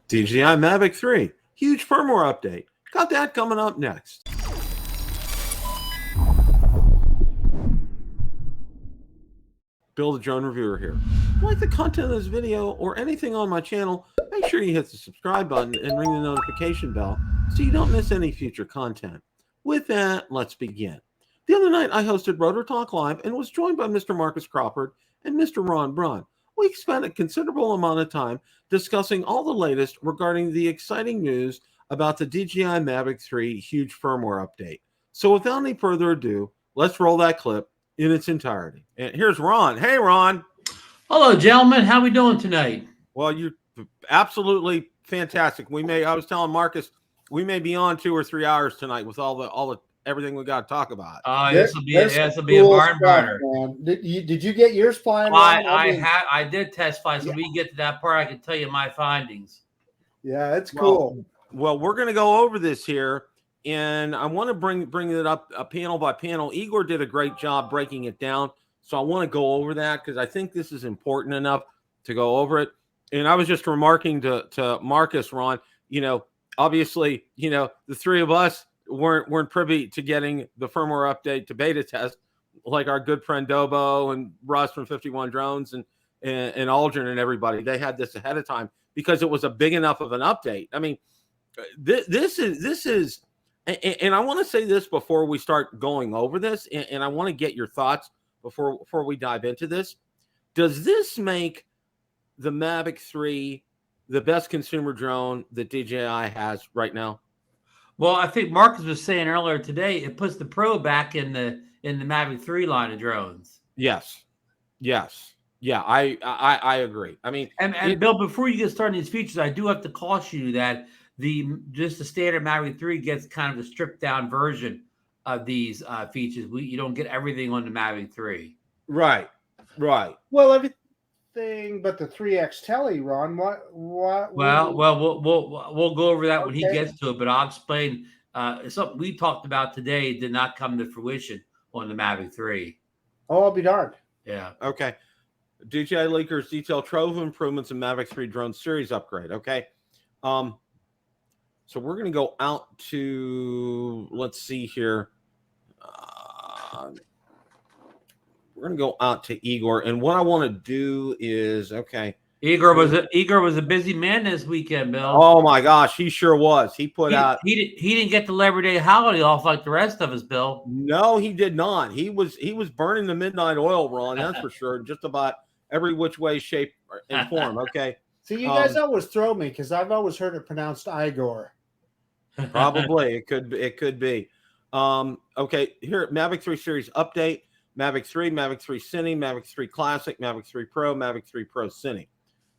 DJI Mavic 3, huge firmware update. Got that coming up next. Bill the Drone Reviewer here. If you like the content of this video or anything on my channel, make sure you hit the subscribe button and ring the notification bell so you don't miss any future content. With that, let's begin. The other night, I hosted Rotor Talk Live and was joined by Mr. Marcus Crawford and Mr. Ron Brown. We spent a considerable amount of time discussing all the latest regarding the exciting news about the DJI Mavic 3 huge firmware update. So without any further ado, let's roll that clip in its entirety. And here's Ron. Hey, Ron. Hello, gentlemen. How we doing tonight? Well, you're absolutely fantastic. I was telling Marcus, we may be on 2 or 3 hours tonight with all the everything we got to talk about. This will be a barn burner. Did you get yours flying? I did test fly, so we get to that part, I can tell you my findings. Yeah, it's cool. Well, we're going to go over this here, and I want to bring it up panel by panel. Igor did a great job breaking it down, so I want to go over that because I think this is important enough to go over it. And I was just remarking to Marcus, Ron, obviously, the three of us weren't privy to getting the firmware update to beta test, like our good friend Dobo and Russ from 51 Drones and Aldrin and everybody. They had this ahead of time because it was a big enough of an update. I mean, this is, and I want to say this before we start going over this, and I want to get your thoughts before we dive into this. Does this make the Mavic 3 the best consumer drone that DJI has right now? Well, I think Marcus was saying earlier today, it puts the Pro back in the Mavic 3 line of drones. Yes. Yeah, I agree. I mean, and Bill, before you get started on these features, I do have to caution you that just the standard Mavic 3 gets kind of a stripped down version of these features. You don't get everything on the Mavic 3. Right. Well, everything but the 3X Tele, Ron. What? Well, we'll go over that when he gets to it. But I'll explain. Something we talked about today did not come to fruition on the Mavic 3. Oh, I'll be darned. Yeah. Okay. DJI leakers detail trove of improvements in Mavic 3 drone series upgrade. Okay. So we're going to go out to, let's see here. We're going to go out to Igor. And what I want to do is, okay. Igor was a busy man this weekend, Bill. Oh my gosh, he sure was. He didn't get the Labor Day holiday off like the rest of us, Bill. No, he did not. He was burning the midnight oil, Ron, that's for sure. Just about every which way, shape, and form. Okay. So you guys always throw me because I've always heard it pronounced Igor. Probably. It could be. Okay, here Mavic 3 series update. Mavic 3, Mavic 3 Cine, Mavic 3 Classic, Mavic 3 Pro, Mavic 3 Pro Cine.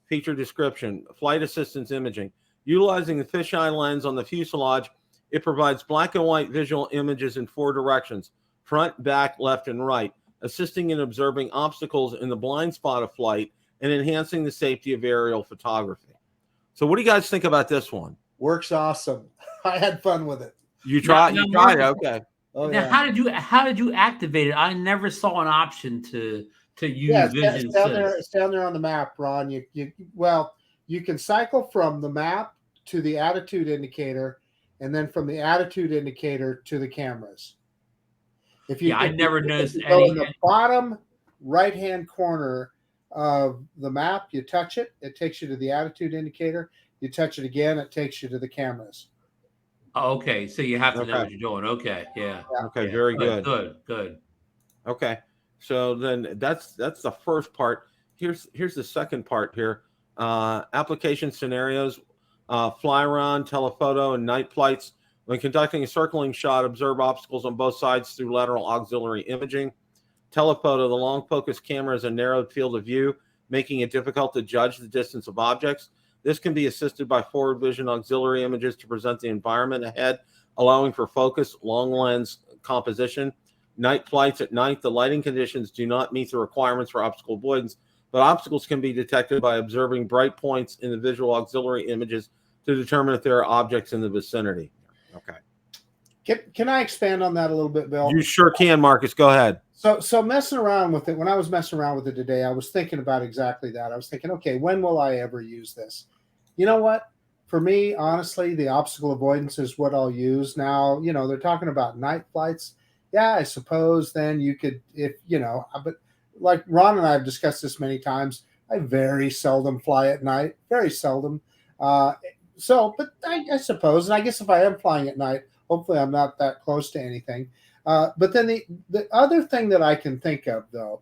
Feature description, flight assistance imaging. Utilizing the fisheye lens on the fuselage, it provides black and white visual images in 4 directions, front, back, left, and right, assisting in observing obstacles in the blind spot of flight and enhancing the safety of aerial photography. So what do you guys think about this one? Works awesome. I had fun with it. You tried it? Okay. Oh, now, yeah. how did you activate it? I never saw an option to use vision. It's down there on the map, Ron. You can cycle from the map to the attitude indicator, and then from the attitude indicator to the cameras. I never noticed any. In the bottom right-hand corner of the map, you touch it, it takes you to the attitude indicator. You touch it again, it takes you to the cameras. Oh, okay, so you have to know what you're doing. Okay, yeah. Okay, yeah. very good. Good. Okay, so then that's the first part. Here's the second part here. Application scenarios, fly around, telephoto, and night flights. When conducting a circling shot, observe obstacles on both sides through lateral auxiliary imaging. Telephoto, the long focus camera has a narrowed field of view, making it difficult to judge the distance of objects. This can be assisted by forward vision auxiliary images to present the environment ahead, allowing for focus, long lens composition. Night flights at night, the lighting conditions do not meet the requirements for obstacle avoidance, but obstacles can be detected by observing bright points in the visual auxiliary images to determine if there are objects in the vicinity. Okay. Can I expand on that a little bit, Bill? You sure can, Marcus. Go ahead. So messing around with it, when I was messing around with it today, I was thinking about exactly that. I was thinking, okay, when will I ever use this? You know what? for me, honestly, the obstacle avoidance is what I'll use now. They're talking about night flights. Yeah, I suppose then you could, if but like Ron and I have discussed this many times, I very seldom fly at night, very seldom. But I suppose, and I guess if I am flying at night, hopefully I'm not that close to anything. But then the other thing that I can think of, though,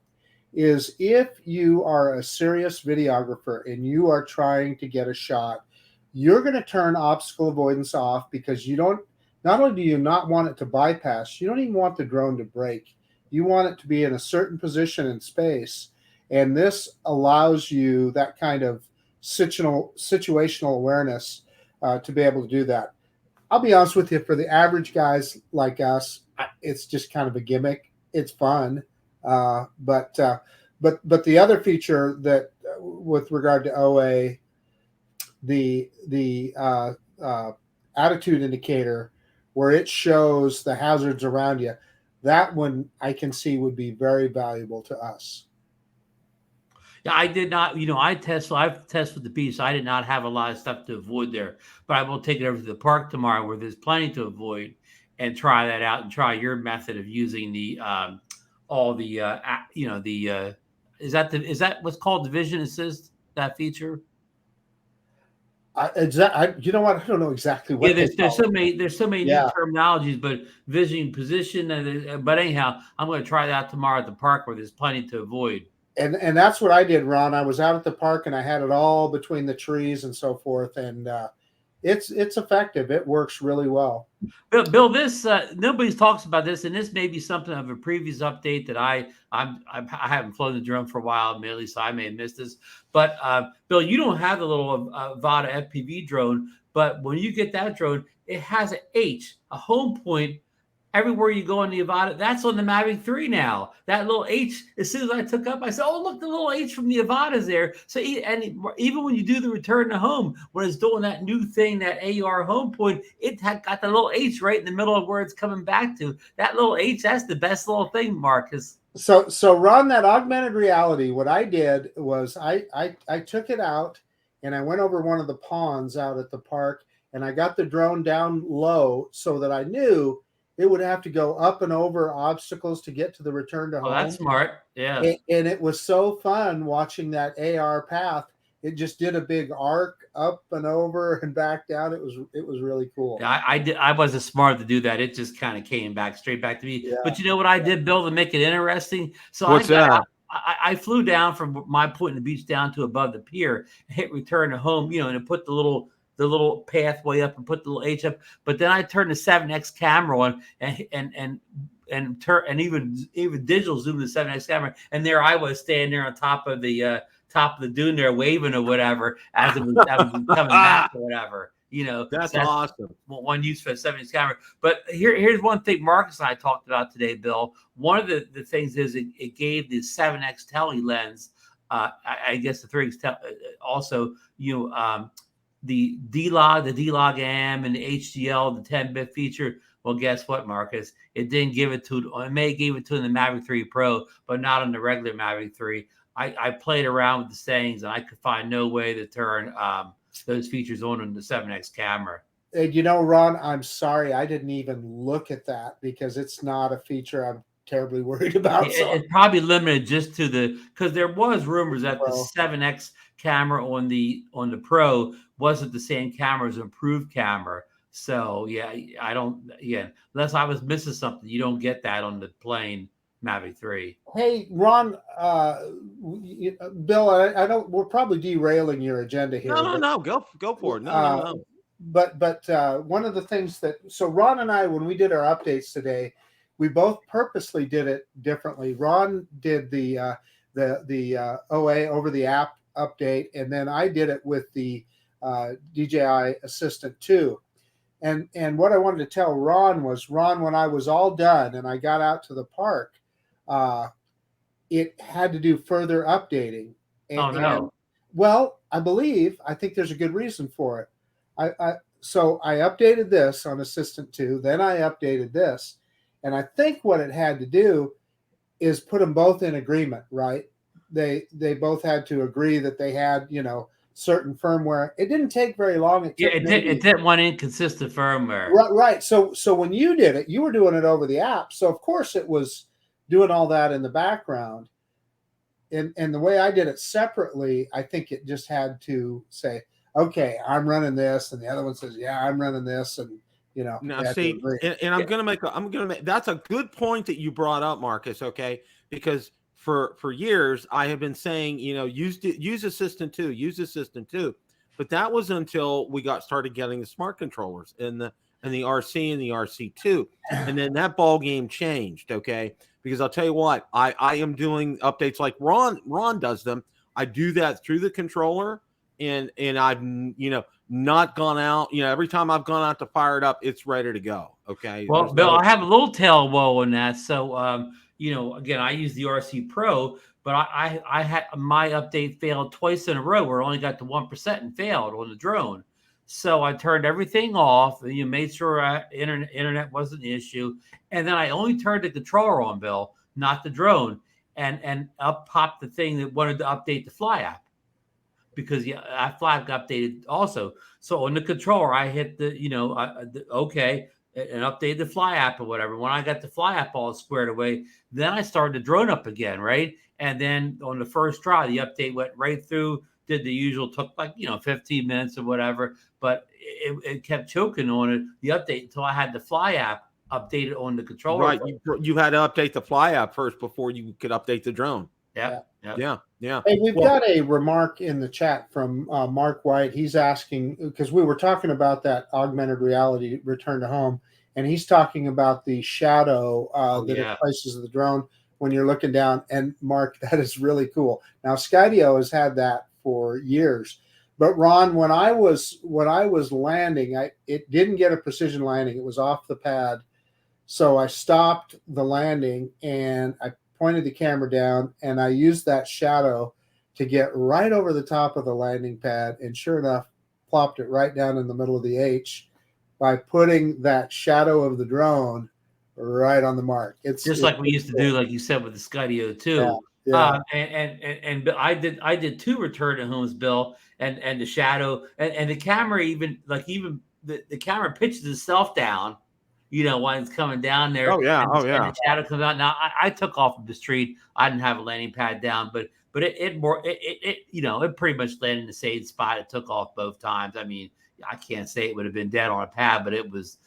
is if you are a serious videographer and you are trying to get a shot, you're going to turn obstacle avoidance off because not only do you not want it to bypass, you don't even want the drone to break. You want it to be in a certain position in space. And this allows you that kind of situational awareness to be able to do that. I'll be honest with you, for the average guys like us, it's just kind of a gimmick. It's fun. But the other feature that with regard to OA, the attitude indicator, where it shows the hazards around you, that one I can see would be very valuable to us. Yeah, I did not, I've tested with the beast. So I did not have a lot of stuff to avoid there, but I will take it over to the park tomorrow where there's plenty to avoid and try that out and try your method of using the, is that what's called the vision assist, that feature? You know what? I don't know exactly what. Yeah, there's so many new Yeah. terminologies, but vision, position. But anyhow, I'm going to try that out tomorrow at the park where there's plenty to avoid. And that's what I did, Ron. I was out at the park and I had it all between the trees and so forth, and it's effective. It works really well. Bill, this nobody talks about this, and this may be something of a previous update that I haven't flown the drone for a while, admittedly, so I may have missed this. But Bill, you don't have the little Vada FPV drone, but when you get that drone, it has an H, a home point. Everywhere you go in the Avata, that's on the Mavic 3 now. That little H, as soon as I took up, I said, oh, look, the little H from the Avata's there. So, and even when you do the return to home, when it's doing that new thing, that AR home point, it had got the little H right in the middle of where it's coming back to. That little H, that's the best little thing, Marcus. So Ron, that augmented reality, what I did was I took it out and I went over one of the ponds out at the park and I got the drone down low so that I knew it would have to go up and over obstacles to get to the return to home. Oh, that's smart. Yeah. And it was so fun watching that AR path. It just did a big arc up and over and back down. It was really cool. Yeah, I wasn't smart to do that. It just kind of came back straight back to me. Yeah. But you know what I did, Bill, to make it interesting? So what's that? I flew down from my point in the beach down to above the pier, hit return to home, and it put the little pathway up and put the little H up. But then I turned the 7X camera on and even digital zoom the 7X camera. And there I was standing there on top of the dune there waving or whatever as it was coming back or whatever. That's awesome. One use for the 7X camera. But here's one thing Marcus and I talked about today, Bill. One of the things is it gave the 7X tele lens. I guess the 3X also, the D-Log AM and the HDL, the 10-bit feature. Well, guess what, Marcus? It didn't give it to. It may have gave it to in the Mavic 3 Pro, but not on the regular Mavic 3. I played around with the settings, and I could find no way to turn those features on the 7X camera. Ron, I'm sorry, I didn't even look at that because it's not a feature I'm terribly worried about. It's probably limited just to because there was rumors that the 7X camera on the Pro wasn't the same camera as an improved camera. So unless I was missing something, you don't get that on the plain Mavic 3. Hey, Ron, Bill, I don't. We're probably derailing your agenda here. No, go for it. No. But one of the things so Ron and I, when we did our updates today, we both purposely did it differently. Ron did the OA over the app update, and then I did it with the DJI Assistant 2. And what I wanted to tell Ron was, when I was all done and I got out to the park, it had to do further updating. And, well, I think there's a good reason for it. So I updated this on Assistant 2, then I updated this. And I think what it had to do is put them both in agreement, right? They both had to agree that they had, certain firmware. It didn't take very long. It did one inconsistent firmware. Right. So when you did it, you were doing it over the app. So of course it was doing all that in the background. And the way I did it separately, I think it just had to say, okay, I'm running this, and the other one says, yeah, I'm running this, and Now see, and I'm gonna make that's a good point that you brought up, Marcus. Okay, because for years I have been saying, use Assistant 2, but that was until we started getting the smart controllers and the RC and the RC2, and then that ball game changed. Okay, because I'll tell you what, I am doing updates like Ron does them. I do that through the controller, and I've not gone out. Every time I've gone out to fire it up, it's ready to go. Okay. Well, Bill, I have a little tail woe on that. So, again, I use the RC Pro, but I had my update failed twice in a row where I only got to 1% and failed on the drone. So I turned everything off, and made sure internet wasn't an issue. And then I only turned the controller on, Bill, not the drone. And up popped the thing that wanted to update the Fly app, because Fly got updated also. So on the controller, I hit okay, and updated the Fly app or whatever. When I got the Fly app all squared away, then I started the drone up again, right? And then on the first try, the update went right through, did the usual, took like 15 minutes or whatever, but it kept choking on it, the update, until I had the Fly app updated on the controller. Right, you had to update the Fly app first before you could update the drone. Yeah. Hey, we've got a remark in the chat from Mark White. He's asking, because we were talking about that augmented reality return to home, and he's talking about the shadow that it places of the drone when you're looking down. And Mark, that is really cool. Now, Skydio has had that for years, but Ron, when I was landing, it didn't get a precision landing. It was off the pad, so I stopped the landing and I pointed the camera down, and I used that shadow to get right over the top of the landing pad, and sure enough, plopped it right down in the middle of the H by putting that shadow of the drone right on the mark. It's just like we used to do, like you said, with the Skydio too. Yeah. And I did 2 return to homes, Bill, and the shadow and the camera, even the camera pitches itself down, when it's coming down there. And the shadow comes out. Now I took off of the street. I didn't have a landing pad down, but it pretty much landed in the same spot. It took off both times. I mean, I can't say it would have been dead on a pad, but it was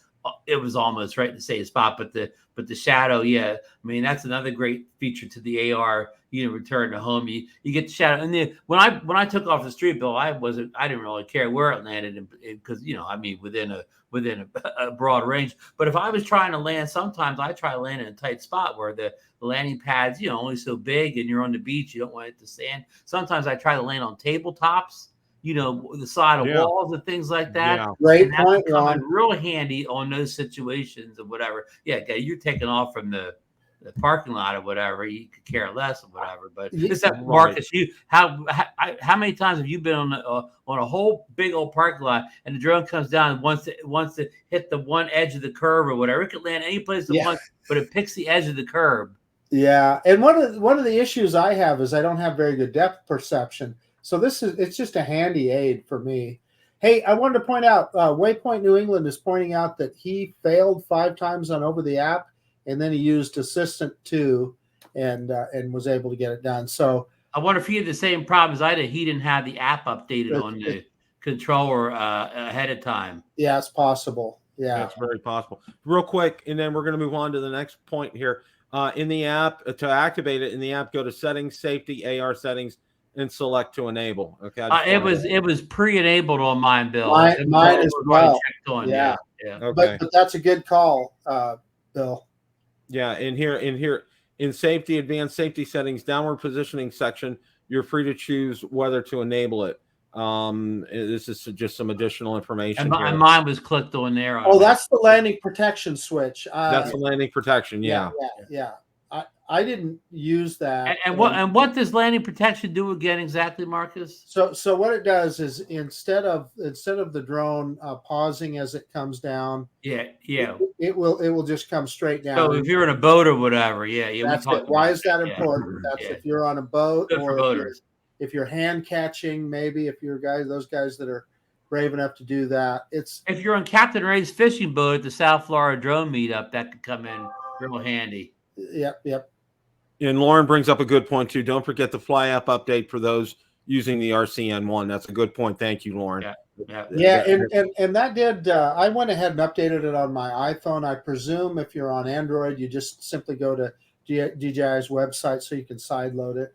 almost right in the same spot. But the shadow, I mean, that's another great feature to the AR, return to home. You get the shadow. And then when I took off the street, Bill, I didn't really care where it landed, because I mean, within a broad range. But if I was trying to land, sometimes I try to land in a tight spot where the landing pads, only so big, and you're on the beach, you don't want it to sand. Sometimes I try to land on tabletops, the side of walls and things like that. Yeah. Great point, Ron. Real handy on those situations or whatever. Yeah, you're taking off from the parking lot or whatever. You could care less or whatever. But Marcus, how many times have you been on a whole big old parking lot, and the drone comes down and wants to hit the one edge of the curb or whatever? It could land any place it wants, but it picks the edge of the curb. Yeah, and one of the issues I have is I don't have very good depth perception. So it's just a handy aid for me. Hey, I wanted to point out, Waypoint New England is pointing out that he failed 5 times on over the app, and then he used Assistant 2 and was able to get it done. So I wonder if he had the same problem as I did. He didn't have the app updated on the controller ahead of time. Yeah, it's possible. Yeah, that's very possible. Real quick, and then we're going to move on to the next point here. In the app, to activate it in the app, go to Settings, Safety, AR Settings, and select to enable. Okay. It was pre-enabled on mine, Bill. Mine as well. Yeah. Okay. But that's a good call, Bill. Yeah, and here in safety, advanced safety settings, downward positioning section, you're free to choose whether to enable it. This is just some additional information. And mine was clicked on there. That's the landing protection switch. That's the landing protection. Yeah. I didn't use that. And what does landing protection do again exactly, Marcus? So what it does is instead of the drone pausing as it comes down, it will just come straight down. So if you're in a boat or whatever, That's it. Why is that important? That's if you're on a boat or boaters. if you're hand catching, maybe if you're those guys that are brave enough to do that. If you're on Captain Ray's fishing boat at the South Florida drone meetup, that could come in real handy. Yep. And Lauren brings up a good point too. Don't forget the fly app update for those using the RCN1. That's a good point. Thank you, Lauren. Yeah, and that did. I went ahead and updated it on my iPhone. I presume if you're on Android, you just simply go to DJI's website so you can sideload it.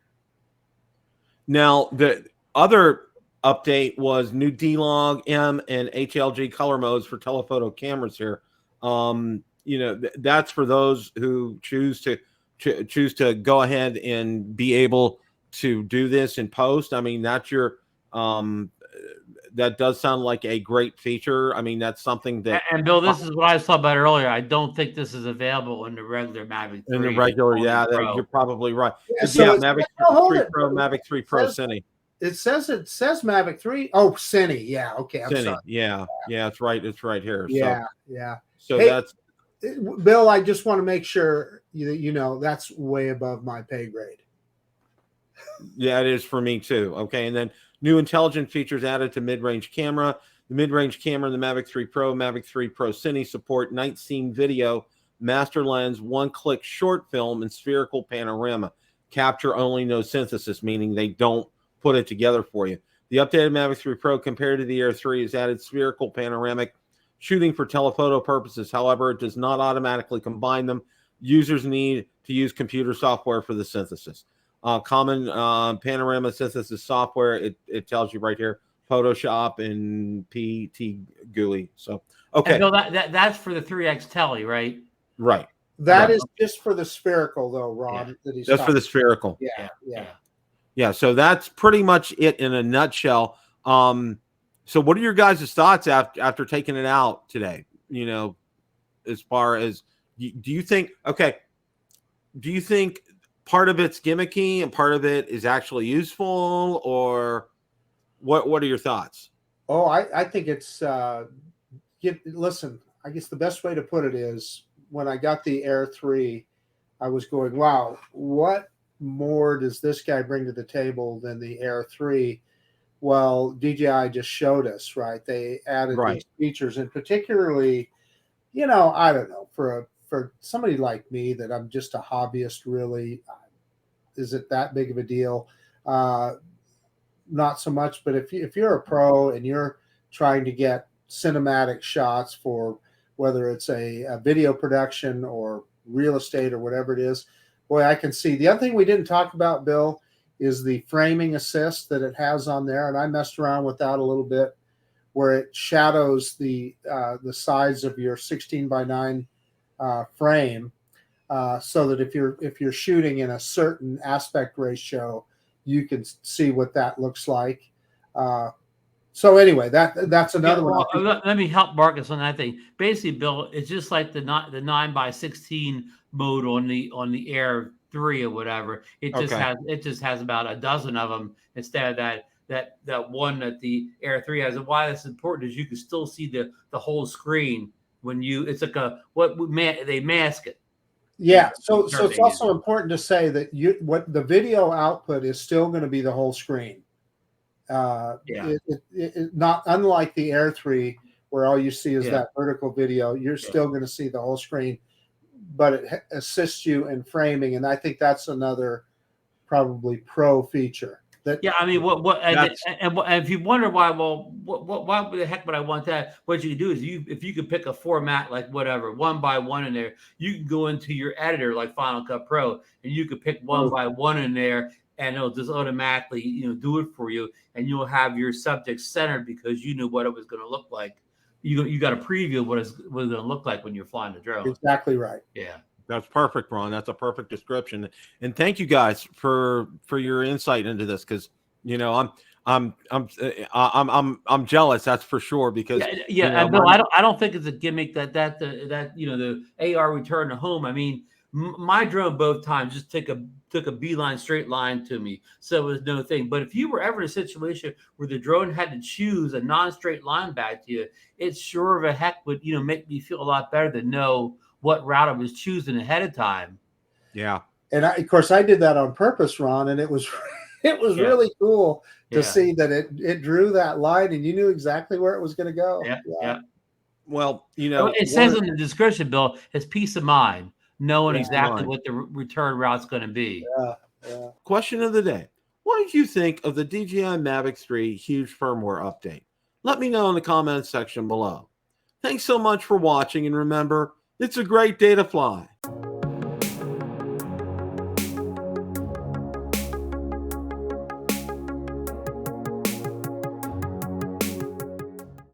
Now, the other update was new D-Log M and HLG color modes for telephoto cameras here. That's for those who choose to go ahead and be able to do this in post. I mean, that's your that does sound like a great feature. I mean, that's something that. And Bill, this is what I was talking about earlier. I don't think this is available in the regular Mavic 3. In the regular, you're probably right. Yeah, so Mavic 3 Pro, Mavic 3 Pro, Cine. It says Mavic 3. Oh, Cine. Yeah. Okay. I'm sorry. Yeah. It's right. It's right here. Yeah. So hey, that's. Bill, I just want to make sure you know that's way above my pay grade. Yeah, it is for me too. Okay, and then new intelligent features added to mid-range camera. The mid-range camera in the Mavic 3 Pro, Mavic 3 Pro Cine support night scene video, master lens, one-click short film, and spherical panorama. Capture only, no synthesis, meaning they don't put it together for you. The updated Mavic 3 Pro compared to the Air 3 has added spherical panoramic shooting for telephoto purposes. However, it does not automatically combine them. Users need to use computer software for the synthesis. Common panorama synthesis software, it tells you right here, Photoshop and PT GUI. So, okay. No, that's for the 3X Tele, right? Right. That is just for the spherical, though, Ron. Yeah. That's for the spherical. Yeah. So that's pretty much it in a nutshell. So what are your guys' thoughts after taking it out today? You know, as far as do you think part of it's gimmicky and part of it is actually useful, or what are your thoughts? Oh, I think it's listen, I guess the best way to put it is when I got the Air 3, I was going, wow, what more does this guy bring to the table than the Air 3? Well, DJI just showed us, right? They added these features, and particularly, I don't know, for somebody like me that I'm just a hobbyist, really, is it that big of a deal? Not so much, but if you're a pro and you're trying to get cinematic shots for whether it's a video production or real estate or whatever it is, boy, I can see. The other thing we didn't talk about, Bill, is the framing assist that it has on there, and I messed around with that a little bit, where it shadows the sides of your 16:9 frame, so that if you're shooting in a certain aspect ratio, you can see what that looks like. So anyway, that's another one. Let me help Marcus on that thing. Basically, Bill, it's just like the 9:16 mode on the Air 3 or whatever. It just has about a dozen of them instead of that one that the Air 3 has. And why that's important is you can still see the whole screen when it's like they mask it. Yeah, so it's also important to say that what the video output is still going to be the whole screen. It not unlike the Air 3, where all you see is that vertical video. You're still going to see the whole screen, but it assists you in framing, and I think that's another probably pro feature. I mean, and if you wonder why, why the heck would I want that? What you can do is if you could pick a format like whatever 1x1 in there, you can go into your editor like Final Cut Pro, and you could pick 1x1 in there, and it'll just automatically do it for you, and you'll have your subject centered because you knew what it was going to look like. You got a preview of what it's going to look like when you're flying the drone. Exactly right. Yeah. That's perfect, Ron. That's a perfect description, and thank you guys for your insight into this, because I'm jealous. That's for sure. Because and Bill, I don't think it's a gimmick that the AR return to home. I mean, my drone both times just took a beeline straight line to me, so it was no thing. But if you were ever in a situation where the drone had to choose a non-straight line back to you, it sure of a heck would make me feel a lot better to know what route I was choosing ahead of time. Yeah. And of course I did that on purpose, Ron, and it was it was Yeah. really cool to Yeah. see that it drew that line and you knew exactly where it was going to go. Yeah. Well, It says in the description, Bill, it's peace of mind, knowing Yeah. exactly what the return route's going to be. Yeah. Question of the day. What did you think of the DJI Mavic 3 huge firmware update? Let me know in the comments section below. Thanks so much for watching, and remember, it's a great day to fly.